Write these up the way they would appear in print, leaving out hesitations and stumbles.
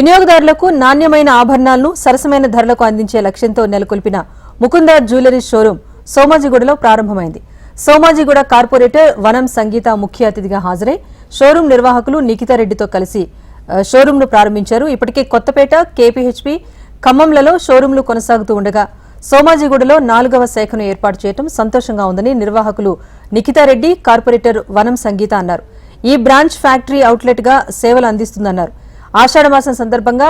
వినియోగదారులకు నాణ్యమైన ఆభరణాలను సరసమైన ధరలకు అందించే లక్ష్యంతో నెలకొల్పిన ముకుంద జ్యువెలరీ షోరూం సోమాజిగూడలో ప్రారంభమైంది. సోమాజిగూడ కార్పొరేటర్ వనం సంగీత ముఖ్య అతిథిగా హాజరై షోరూం నిర్వాహకులు నిఖితారెడ్డితో కలిసి షోరూంను ప్రారంభించారు. ఇప్పటికే కొత్తపేట, కేపీహెచ్పీ, ఖమ్మంలలో షోరూంలు కొనసాగుతూ ఉండగా సోమాజిగూడలో 4వ శాఖను ఏర్పాటు చేయడం సంతోషంగా ఉందని నిర్వాహకులు నిఖితారెడ్డి, కార్పొరేటర్ వనం సంగీత అన్నారు. ఈ బ్రాంచ్ ఫ్యాక్టరీ అవుట్లెట్ గా సేవలు అందిస్తుందన్నారు. ఆషాఢమాసం సందర్భంగా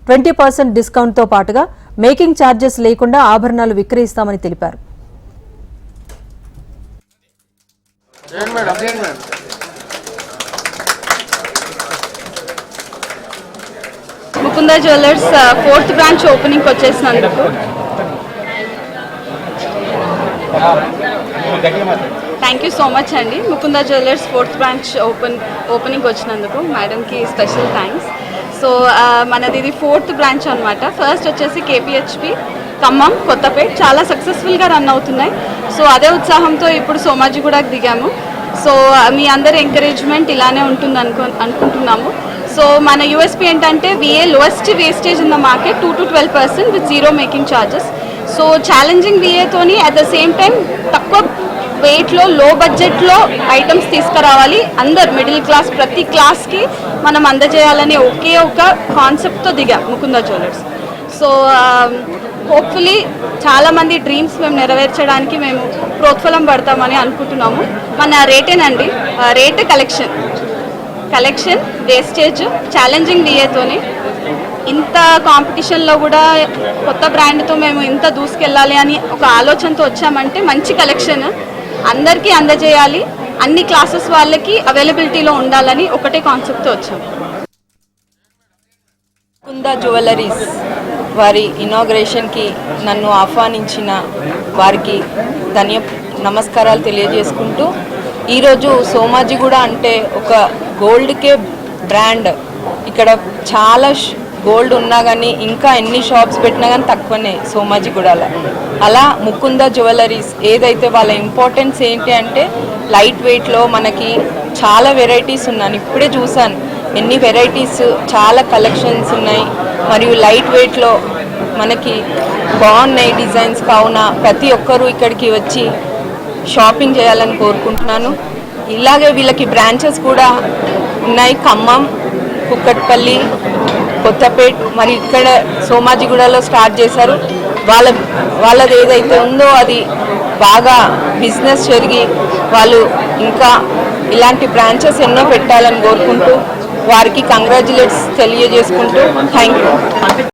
20% డిస్కౌంట్ తో పాటుగా మేకింగ్ ఛార్జెస్ లేకుండా ఆభరణాలు విక్రయిస్తామని తెలిపారు. Mukunda jewellers 4th branch opening వచ్చేసినందుకు థ్యాంక్ యూ సో మచ్ అండి. Mukunda jewellers 4th branch opening వచ్చినందుకు మేడంకి స్పెషల్ థ్యాంక్స్. సో మనది ఇది 4th బ్రాంచ్ అనమాట. ఫస్ట్ వచ్చేసి కేపీహెచ్పీ, ఖమ్మం, కొత్తపేట చాలా సక్సెస్ఫుల్గా రన్ అవుతున్నాయి. సో అదే ఉత్సాహంతో ఇప్పుడు సోమాజిగూడకు దిగాము. సో మీ అందరి ఎంకరేజ్మెంట్ ఇలానే ఉంటుంది అనుకుంటున్నాము. సో మన యూఎస్పీ ఏంటంటే VA lowest wastage in the market 2 to 12% with zero making charges. So challenging విఏతోని అట్ ద సేమ్ టైం తక్కువ వెయిట్లో లో బడ్జెట్లో ఐటమ్స్ తీసుకురావాలి. అందరు మిడిల్ క్లాస్ ప్రతి క్లాస్కి మనం అందజేయాలని ఒకే ఒక కాన్సెప్ట్తో దిగాం ముకుంద జ్యువెలర్స్. సో హోప్ఫుల్లీ చాలామంది డ్రీమ్స్ మేము నెరవేర్చడానికి మేము ప్రోత్ఫలం పడతామని అనుకుంటున్నాము. మన రేటేనండి, రేట్ కలెక్షన్ వేస్టేజ్ ఛాలెంజింగ్ విఏతోని ఇంత కాంపిటీషన్లో కూడా కొత్త బ్రాండ్తో మేము ఇంత దూసుకెళ్ళాలి అని ఒక ఆలోచనతో వచ్చామంటే మంచి కలెక్షన్ అందరికీ అందజేయాలి, అన్ని క్లాసెస్ వాళ్ళకి అవైలబిలిటీలో ఉండాలని ఒకటే కాన్సెప్ట్తో వచ్చాము. ముకుంద జ్యువెలరీస్ వారి ఇనాగ్రేషన్కి నన్ను ఆహ్వానించిన వారికి నమస్కారాలు తెలియజేసుకుంటూ, ఈరోజు సోమాజిగూడ అంటే ఒక గోల్డ్కే బ్రాండ్. ఇక్కడ చాలా గోల్డ్ ఉన్నా కానీ ఇంకా ఎన్ని షాప్స్ పెట్టినా కానీ తక్కువనే సోమాజిగూడలో. అలా ముకుంద జ్యువెలరీస్ ఏదైతే వాళ్ళ ఇంపార్టెన్స్ ఏంటి అంటే లైట్ వెయిట్లో మనకి చాలా వెరైటీస్ ఉన్నాయి. ఇప్పుడే చూసాను ఎన్ని వెరైటీస్, చాలా కలెక్షన్స్ ఉన్నాయి. మరియు లైట్ వెయిట్లో మనకి బాగున్నాయి డిజైన్స్. కావున ప్రతి ఒక్కరూ ఇక్కడికి వచ్చి షాపింగ్ చేయాలని కోరుకుంటున్నాను. ఇలాగే వీళ్ళకి బ్రాంచెస్ కూడా ఉన్నాయి, ఖమ్మం, కుక్కట్పల్లి, కొత్తపేట, మరి ఇక్కడ సోమాజిగూడలో స్టార్ట్ చేశారు. వాళ్ళది ఏదైతే ఉందో అది బాగా బిజినెస్ జరిగి వాళ్ళు ఇంకా ఇలాంటి బ్రాంచెస్ ఎన్నో పెట్టాలని కోరుకుంటూ వారికి కంగ్రాచులేట్స్ తెలియజేసుకుంటూ థ్యాంక్ యూ.